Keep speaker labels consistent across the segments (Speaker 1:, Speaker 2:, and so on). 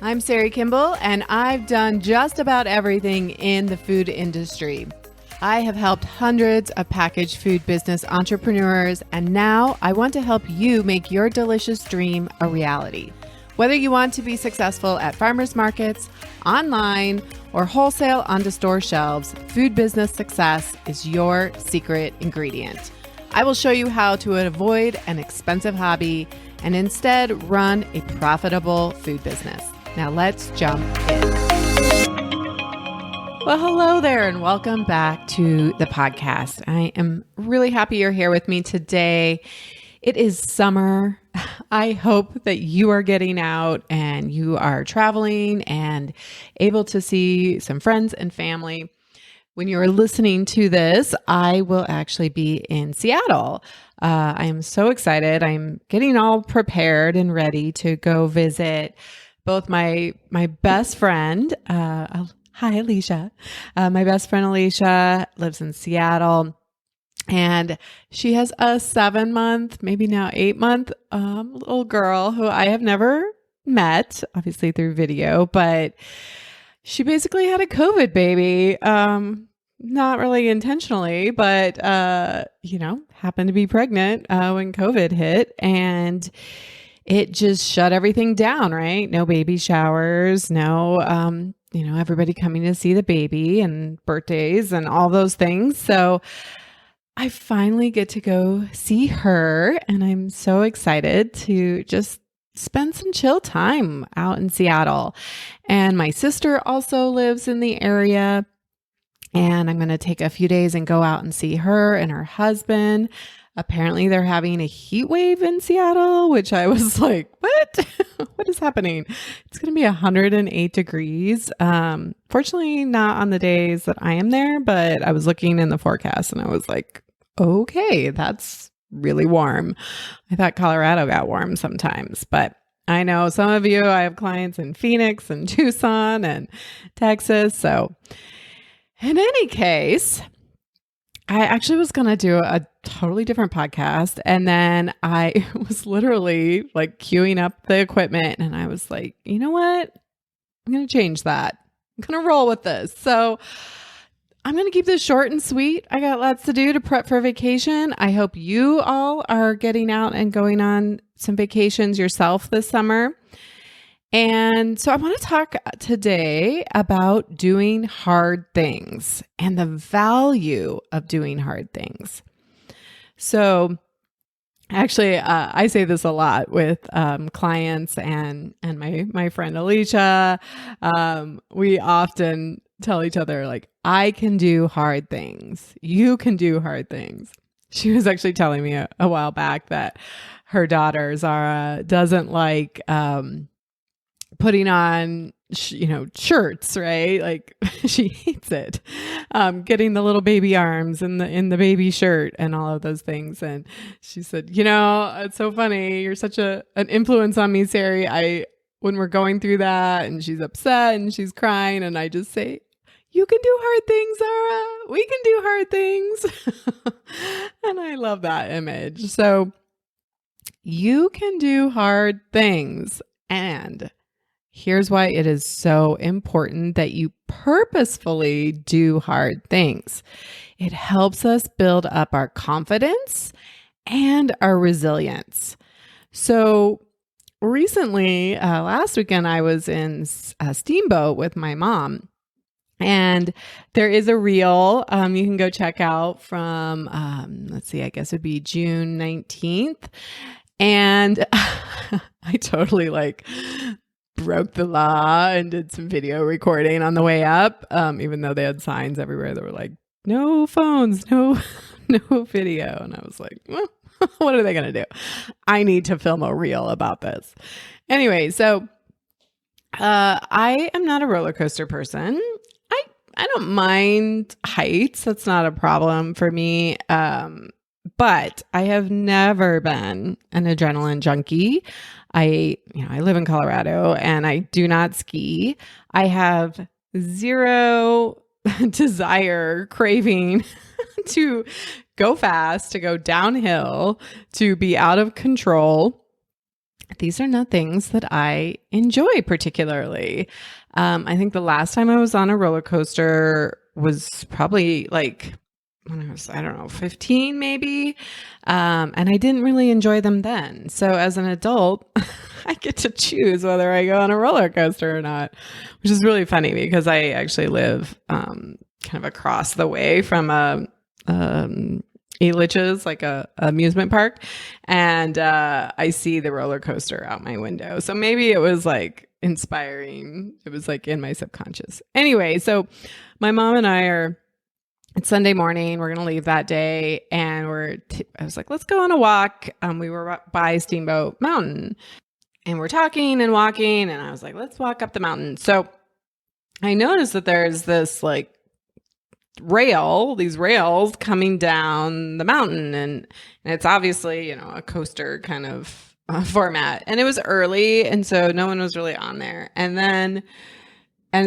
Speaker 1: I'm Sari Kimbell, and I've done just about everything in the food industry. I have helped hundreds of packaged food business entrepreneurs, and now I want to help you make your delicious dream a reality. Whether you want to be successful at farmers markets, online, or wholesale onto store shelves, food business success is your secret ingredient. I will show you how to avoid an expensive hobby and instead run a profitable food business. Now let's jump in. Well, hello there and welcome back to the podcast. I am really happy you're here with me today. It is summer. I hope that you are getting out and you are traveling and able to see some friends and family. When you're listening to this, I will actually be in Seattle. I am so excited. I'm getting all prepared and ready to go visit both my best friend, hi Alicia. My best friend Alicia lives in Seattle, and she has a 7-month, maybe now 8-month little girl who I have never met, obviously through video, but she basically had a COVID baby. Not really intentionally, but, happened to be pregnant when COVID hit, and it just shut everything down, right? No baby showers, no, everybody coming to see the baby and birthdays and all those things. So I finally get to go see her, and I'm so excited to just spend some chill time out in Seattle. And my sister also lives in the area, and I'm going to take a few days and go out and see her and her husband. Apparently they're having a heat wave in Seattle, which I was like, what? What is happening? It's going to be 108 degrees. Fortunately, not on the days that I am there, but I was looking in the forecast and I was like, okay, that's really warm. I thought Colorado got warm sometimes, but I know some of you, I have clients in Phoenix and Tucson and Texas. So in any case, I actually was going to do a totally different podcast. And then I was literally like queuing up the equipment and I was like, you know what? I'm going to change that. I'm going to roll with this. So I'm going to keep this short and sweet. I got lots to do to prep for vacation. I hope you all are getting out and going on some vacations yourself this summer. And so I want to talk today about doing hard things and the value of doing hard things. So actually, I say this a lot with clients and my friend Alicia. We often tell each other, like, I can do hard things. You can do hard things. She was actually telling me a while back that her daughter, Zara, doesn't like putting on, shirts, right? Like she hates it. Getting the little baby arms in the baby shirt and all of those things. And she said, it's so funny. You're such an influence on me, Sari. When we're going through that and she's upset and she's crying and I just say, you can do hard things, Zara. We can do hard things. And I love that image. So you can do hard things, and here's why it is so important that you purposefully do hard things. It helps us build up our confidence and our resilience. So recently, last weekend, I was in a steamboat with my mom. And there is a reel you can go check out from, I guess it'd be June 19th. And I totally broke the law and did some video recording on the way up, even though they had signs everywhere that were like, no phones, no video. And I was like, well, what are they going to do? I need to film a reel about this. Anyway, so I am not a roller coaster person. I don't mind heights. That's not a problem for me. But I have never been an adrenaline junkie. I live in Colorado and I do not ski. I have zero desire, craving to go fast, to go downhill, to be out of control, these are not things that I enjoy particularly. I think the last time I was on a roller coaster was probably like when I was, I don't know, 15 maybe. And I didn't really enjoy them then. So as an adult, I get to choose whether I go on a roller coaster or not, which is really funny because I actually live kind of across the way from Elitch's, like a amusement park, and I see the roller coaster out my window. So maybe it was like inspiring. It was like in my subconscious. Anyway, so my mom and I are, it's Sunday morning. We're going to leave that day. And I was like, let's go on a walk. We were by Steamboat Mountain and we're talking and walking. And I was like, let's walk up the mountain. So I noticed that there's this like these rails coming down the mountain. And it's obviously, a coaster kind of format. And it was early. And so no one was really on there. And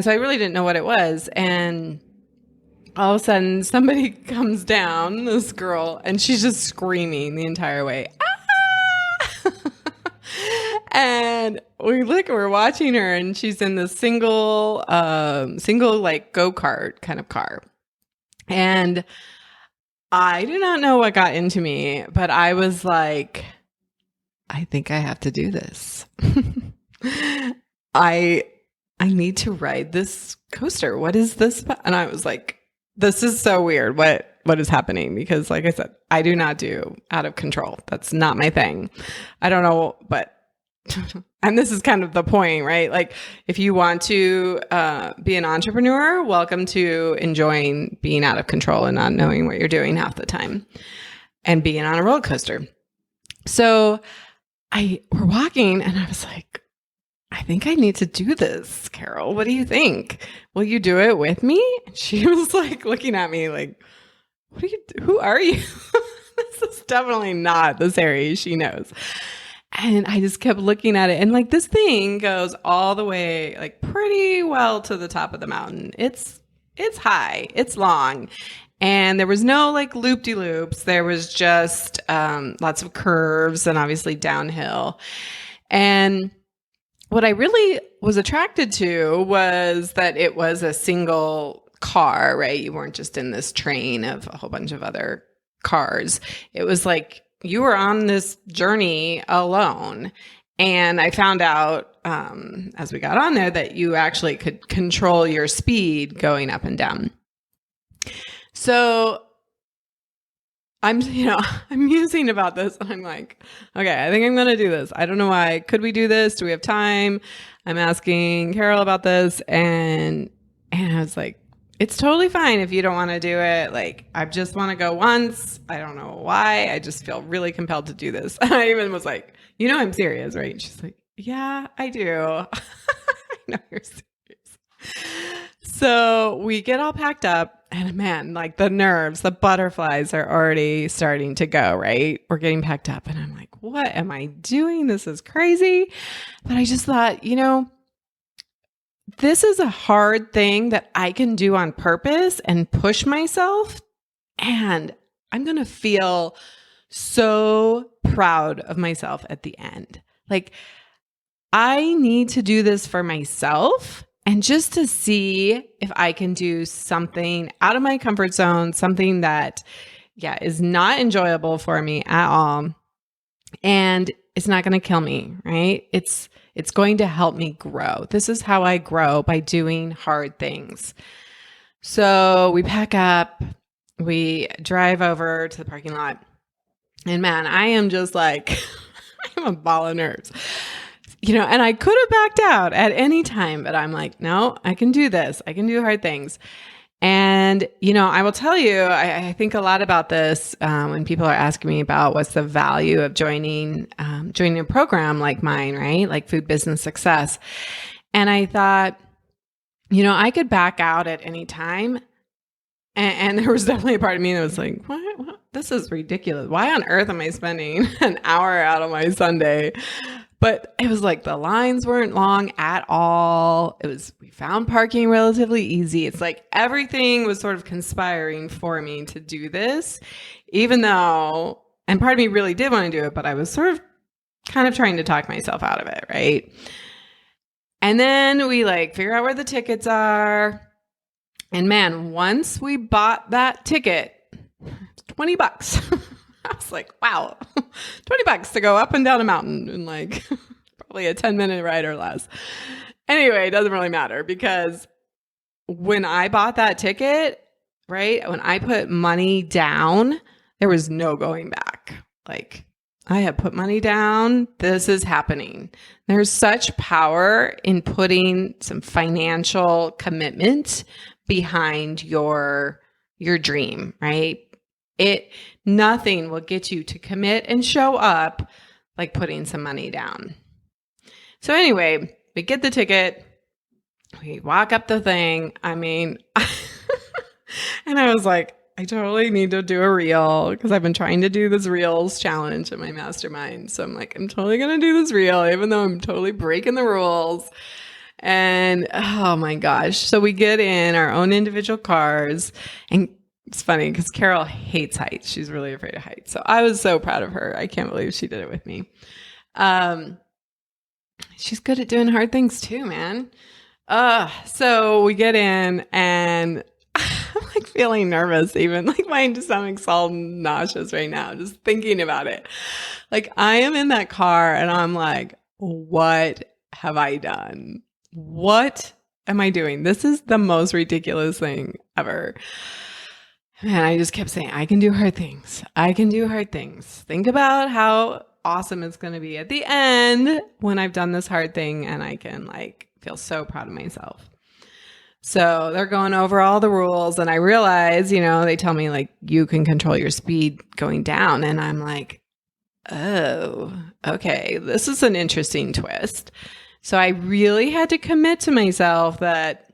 Speaker 1: so I really didn't know what it was. And all of a sudden somebody comes down, this girl, and she's just screaming the entire way. Ah! And we're watching her, and she's in this single like go-kart kind of car. And I do not know what got into me, but I was like, I think I have to do this. I need to ride this coaster. What is this? And I was like, this is so weird. What is happening? Because like I said, I do not do out of control. That's not my thing. I don't know, but and this is kind of the point, right? Like if you want to be an entrepreneur, welcome to enjoying being out of control and not knowing what you're doing half the time and being on a roller coaster. So we're walking and I was like, I think I need to do this, Carol. What do you think? Will you do it with me? And she was like looking at me like, who are you? This is definitely not the Sari she knows. And I just kept looking at it. And like this thing goes all the way, like pretty well to the top of the mountain. It's high, it's long. And there was no like loop-de-loops. There was just lots of curves and obviously downhill. And what I really was attracted to was that it was a single car, right? You weren't just in this train of a whole bunch of other cars. It was like you were on this journey alone. And I found out as we got on there that you actually could control your speed going up and down. So I'm musing about this and I'm like, okay, I think I'm going to do this. I don't know why. Could we do this? Do we have time? I'm asking Carol about this. And I was like, it's totally fine if you don't want to do it. Like, I just want to go once. I don't know why. I just feel really compelled to do this. I even was like, I'm serious, right? And she's like, yeah, I do. I know you're serious. So we get all packed up and man, like the nerves, the butterflies are already starting to go, right? We're getting packed up and I'm like, what am I doing? This is crazy. But I just thought, this is a hard thing that I can do on purpose and push myself. And I'm going to feel so proud of myself at the end. Like I need to do this for myself. And just to see if I can do something out of my comfort zone, something that, is not enjoyable for me at all. And it's not going to kill me, right? It's going to help me grow. This is how I grow, by doing hard things. So we pack up, we drive over to the parking lot. And man, I am just like, I'm a ball of nerves. And I could have backed out at any time, but I'm like, no, I can do this. I can do hard things. And, I will tell you, I think a lot about this when people are asking me about what's the value of joining a program like mine, right? Like Food Business Success. And I thought, I could back out at any time. And there was definitely a part of me that was like, what? This is ridiculous. Why on earth am I spending an hour out of my Sunday? But it was like the lines weren't long at all. We found parking relatively easy. It's like everything was sort of conspiring for me to do this, even though, and part of me really did want to do it, but I was sort of kind of trying to talk myself out of it, right? And then we like figure out where the tickets are. And man, once we bought that ticket, $20. I was like, wow, $20 to go up and down a mountain in like probably a 10-minute ride or less. Anyway, it doesn't really matter because when I bought that ticket, right, when I put money down, there was no going back. Like, I have put money down. This is happening. There's such power in putting some financial commitment behind your dream, right? Nothing will get you to commit and show up like putting some money down. So anyway, we get the ticket. We walk up the thing. I mean, and I was like, I totally need to do a reel because I've been trying to do this reels challenge in my mastermind. So I'm like, I'm totally going to do this reel, even though I'm totally breaking the rules. And oh my gosh. So we get in our own individual cars, and it's funny because Carol hates heights. She's really afraid of heights. So I was so proud of her. I can't believe she did it with me. She's good at doing hard things too, man. So we get in and I'm like feeling nervous, even like my stomach's all nauseous right now, just thinking about it. Like I am in that car and I'm like, what have I done? What am I doing? This is the most ridiculous thing ever. And I just kept saying, I can do hard things. I can do hard things. Think about how awesome it's going to be at the end when I've done this hard thing and I can like feel so proud of myself. So they're going over all the rules and I realize, they tell me like you can control your speed going down. And I'm like, oh, okay, this is an interesting twist. So I really had to commit to myself that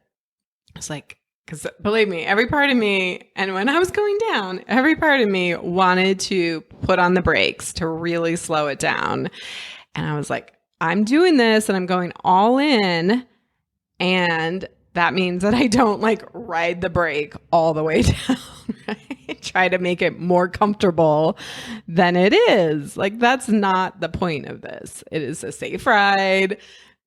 Speaker 1: it's like, because believe me, every part of me, and when I was going down, every part of me wanted to put on the brakes to really slow it down. And I was like, I'm doing this and I'm going all in. And that means that I don't like ride the brake all the way down, right? Try to make it more comfortable than it is. Like, that's not the point of this. It is a safe ride.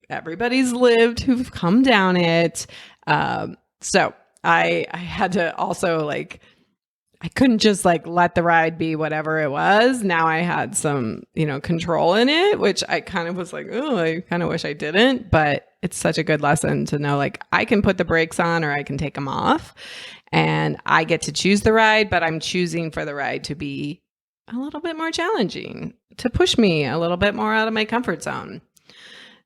Speaker 1: Everybody's lived who've come down it. So I had to also like, I couldn't just like let the ride be whatever it was. Now I had some, control in it, which I kind of was like, oh, I kind of wish I didn't, but it's such a good lesson to know, like, I can put the brakes on or I can take them off and I get to choose the ride, but I'm choosing for the ride to be a little bit more challenging, to push me a little bit more out of my comfort zone.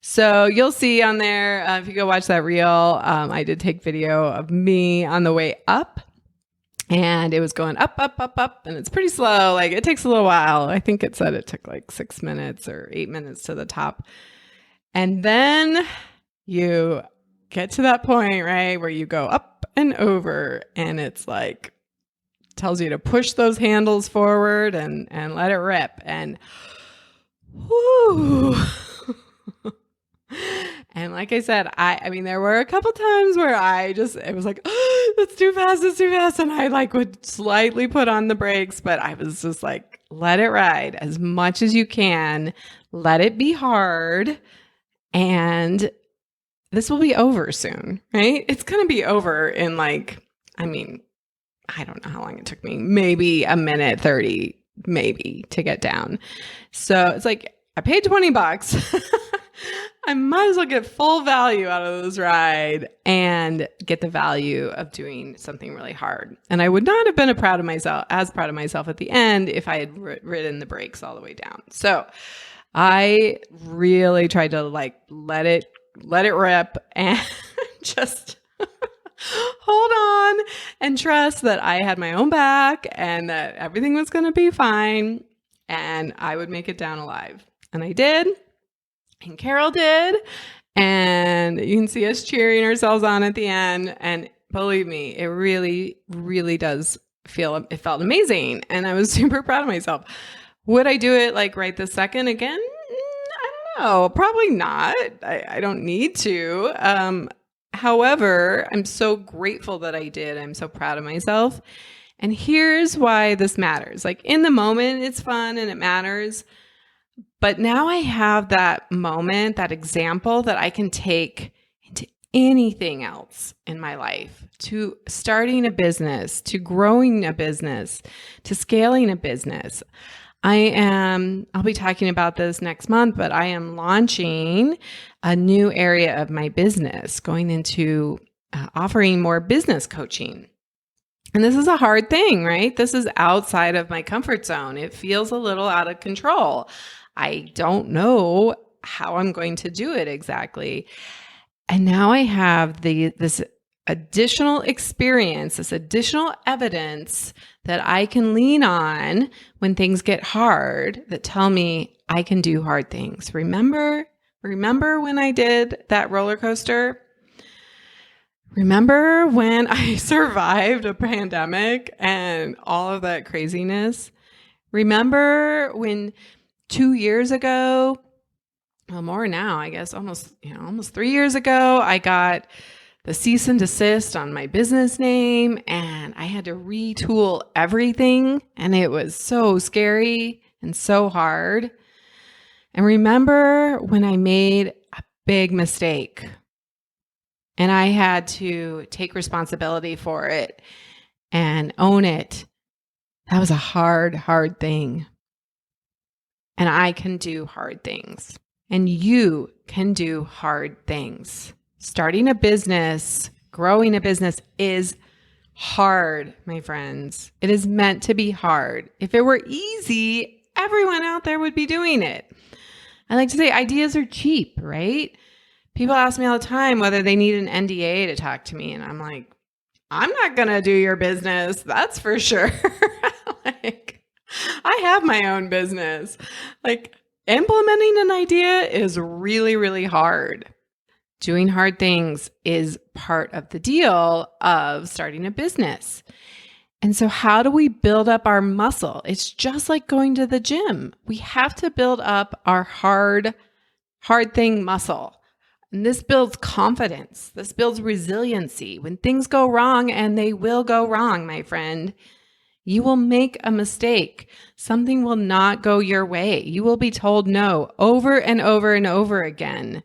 Speaker 1: So you'll see on there, if you go watch that reel, I did take video of me on the way up and it was going up, up, up, up. And it's pretty slow. Like it takes a little while. I think it said it took like 6 minutes or 8 minutes to the top. And then you get to that point, right, where you go up and over and it's like, tells you to push those handles forward and let it rip. And whoo. And like I said, I mean, there were a couple times where it was like, oh, it's too fast. And I like would slightly put on the brakes, but I was just like, let it ride as much as you can. Let it be hard. And this will be over soon, right? It's going to be over in like, I mean, I don't know how long it took me, maybe a minute 30, maybe to get down. So it's like, I paid $20. I might as well get full value out of this ride and get the value of doing something really hard. And I would not have been proud of myself at the end if I had ridden the brakes all the way down. So I really tried to like let it rip and just hold on and trust that I had my own back and that everything was going to be fine and I would make it down alive. And I did. And Carol did. And you can see us cheering ourselves on at the end. And believe me, it really, really does it felt amazing. And I was super proud of myself. Would I do it like right this second again? I don't know. Probably not. I don't need to. However, I'm so grateful that I did. I'm so proud of myself. And here's why this matters. Like in the moment, it's fun and it matters. But now I have that moment, that example that I can take into anything else in my life, to starting a business, to growing a business, to scaling a business. I'll be talking about this next month, but I am launching a new area of my business, going into offering more business coaching. And this is a hard thing, right? This is outside of my comfort zone. It feels a little out of control. I don't know how I'm going to do it exactly. And now I have this additional experience, this additional evidence that I can lean on when things get hard that tell me I can do hard things. Remember when I did that roller coaster? Remember when I survived a pandemic and all of that craziness? Remember when 2 years ago, well, more now, I guess almost 3 years ago, I got the cease and desist on my business name and I had to retool everything, and it was so scary and so hard. And remember when I made a big mistake and I had to take responsibility for it and own it? That was a hard thing. And I can do hard things. And you can do hard things. Starting a business, growing a business is hard, my friends. It is meant to be hard. If it were easy, everyone out there would be doing it. I like to say ideas are cheap, right? People ask me all the time whether they need an NDA to talk to me. And I'm like, I'm not going to do your business. That's for sure. I have my own business. Implementing an idea is really, really hard. Doing hard things is part of the deal of starting a business. And so how do we build up our muscle? It's just like going to the gym. We have to build up our hard thing muscle. And this builds confidence. This builds resiliency. When things go wrong, and they will go wrong, my friend, you will make a mistake. Something will not go your way. You will be told no over and over and over again.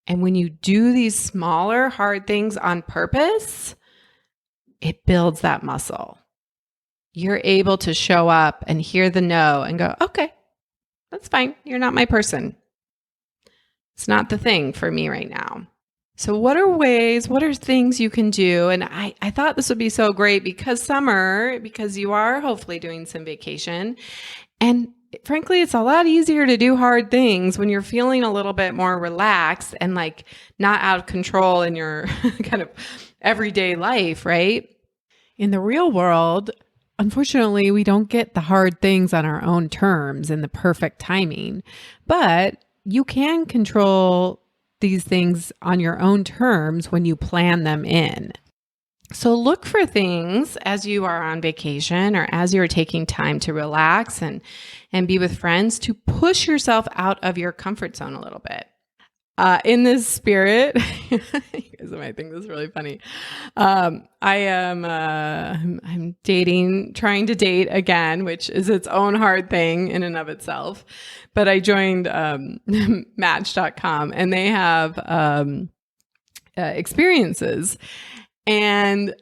Speaker 1: And when you do these smaller, hard things on purpose, it builds that muscle. You're able to show up and hear the no and go, okay, that's fine. You're not my person. It's not the thing for me right now. So what are things you can do? And I thought this would be so great because you are hopefully doing some vacation. And frankly, it's a lot easier to do hard things when you're feeling a little bit more relaxed and not out of control in your kind of everyday life, right? In the real world, unfortunately, we don't get the hard things on our own terms in the perfect timing, but you can control these things on your own terms when you plan them in. So look for things as you are on vacation or as you're taking time to relax and be with friends to push yourself out of your comfort zone a little bit. In this spirit, you guys might think this is really funny. I'm trying to date again, which is its own hard thing in and of itself. But I joined Match.com, and they have experiences. And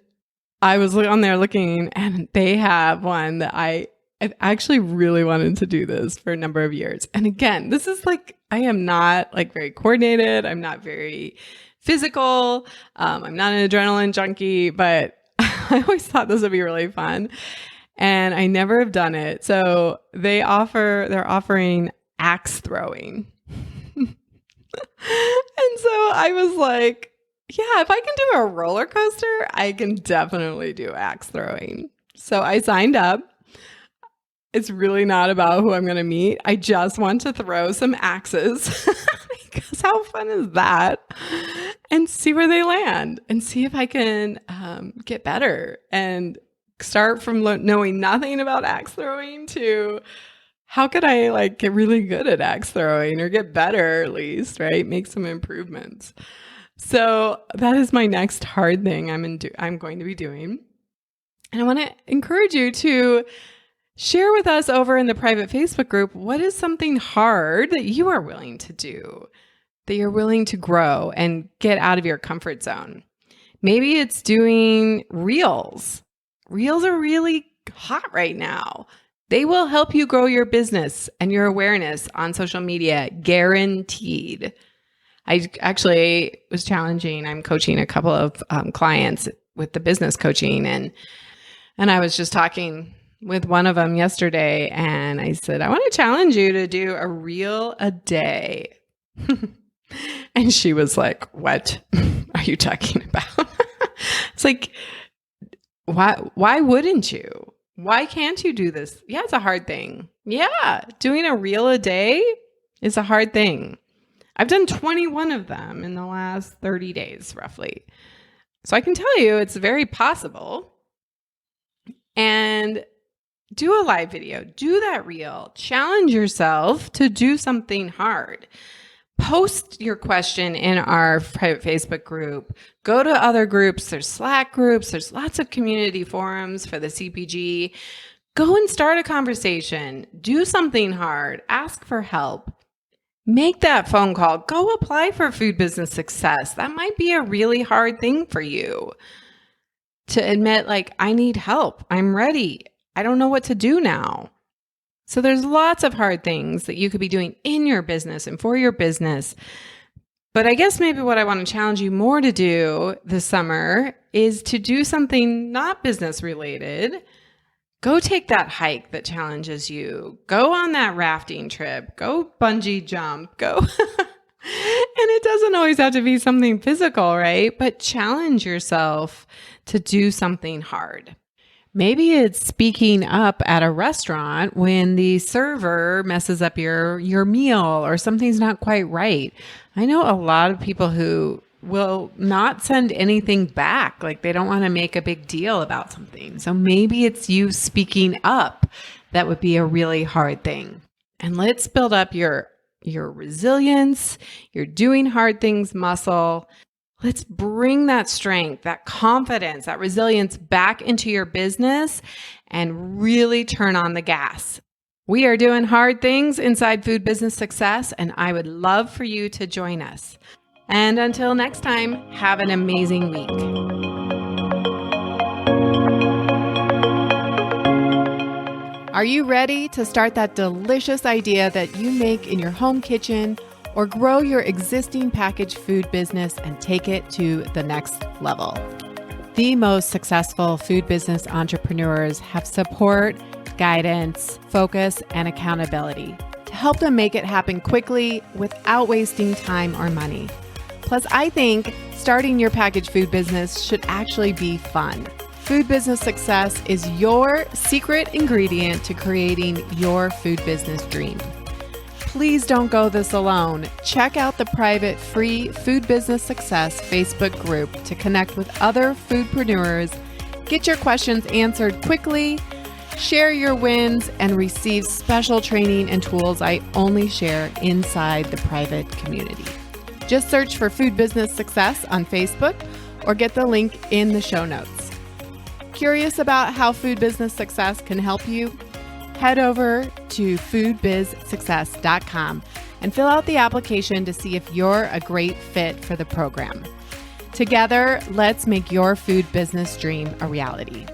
Speaker 1: I was on there looking, and they have one that I actually really wanted to do this for a number of years. And again, this is I am not very coordinated. I'm not very physical. I'm not an adrenaline junkie, but I always thought this would be really fun. And I never have done it. So they're offering axe throwing. And so I was like, yeah, if I can do a roller coaster, I can definitely do axe throwing. So I signed up. It's really not about who I'm going to meet. I just want to throw some axes because how fun is that? And see where they land and see if I can get better and start from knowing nothing about axe throwing to how could I get really good at axe throwing or get better at least, right? Make some improvements. So that is my next hard thing I'm going to be doing. And I want to encourage you to Share with us over in the private Facebook group, what is something hard that you are willing to do, that you're willing to grow and get out of your comfort zone? Maybe it's doing reels. Reels are really hot right now. They will help you grow your business and your awareness on social media, guaranteed. I actually was challenging, I'm coaching a couple of clients with the business coaching, and I was just talking with one of them yesterday, and I said, I want to challenge you to do a reel a day. And she was like, what are you talking about? It's like, why wouldn't you? Why can't you do this? Yeah, it's a hard thing. Yeah, doing a reel a day is a hard thing. I've done 21 of them in the last 30 days, roughly. So I can tell you it's very possible. And do a live video, do that reel, challenge yourself to do something hard. Post your question in our private Facebook group. Go to other groups. There's Slack groups. There's lots of community forums for the CPG. Go and start a conversation. Do something hard. Ask for help. Make that phone call. Go apply for Food Business Success. That might be a really hard thing for you to admit, like, I need help. I'm ready. I don't know what to do now. So there's lots of hard things that you could be doing in your business and for your business. But I guess maybe what I want to challenge you more to do this summer is to do something not business related. Go take that hike that challenges you. Go on that rafting trip. Go bungee jump. Go. And it doesn't always have to be something physical, right? But challenge yourself to do something hard. Maybe it's speaking up at a restaurant when the server messes up your meal or something's not quite right. I know a lot of people who will not send anything back. Like they don't want to make a big deal about something. So maybe it's you speaking up. That would be a really hard thing. And let's build up your resilience, your doing hard things muscle. Let's bring that strength, that confidence, that resilience back into your business and really turn on the gas. We are doing hard things inside Food Business Success, and I would love for you to join us. And until next time, have an amazing week. Are you ready to start that delicious idea that you make in your home kitchen or grow your existing packaged food business and take it to the next level? The most successful food business entrepreneurs have support, guidance, focus, and accountability to help them make it happen quickly without wasting time or money. Plus, I think starting your packaged food business should actually be fun. Food Business Success is your secret ingredient to creating your food business dream. Please don't go this alone. Check out the private free Food Business Success Facebook group to connect with other foodpreneurs, get your questions answered quickly, share your wins, and receive special training and tools I only share inside the private community. Just search for Food Business Success on Facebook or get the link in the show notes. Curious about how Food Business Success can help you? Head over to foodbizsuccess.com and fill out the application to see if you're a great fit for the program. Together, let's make your food business dream a reality.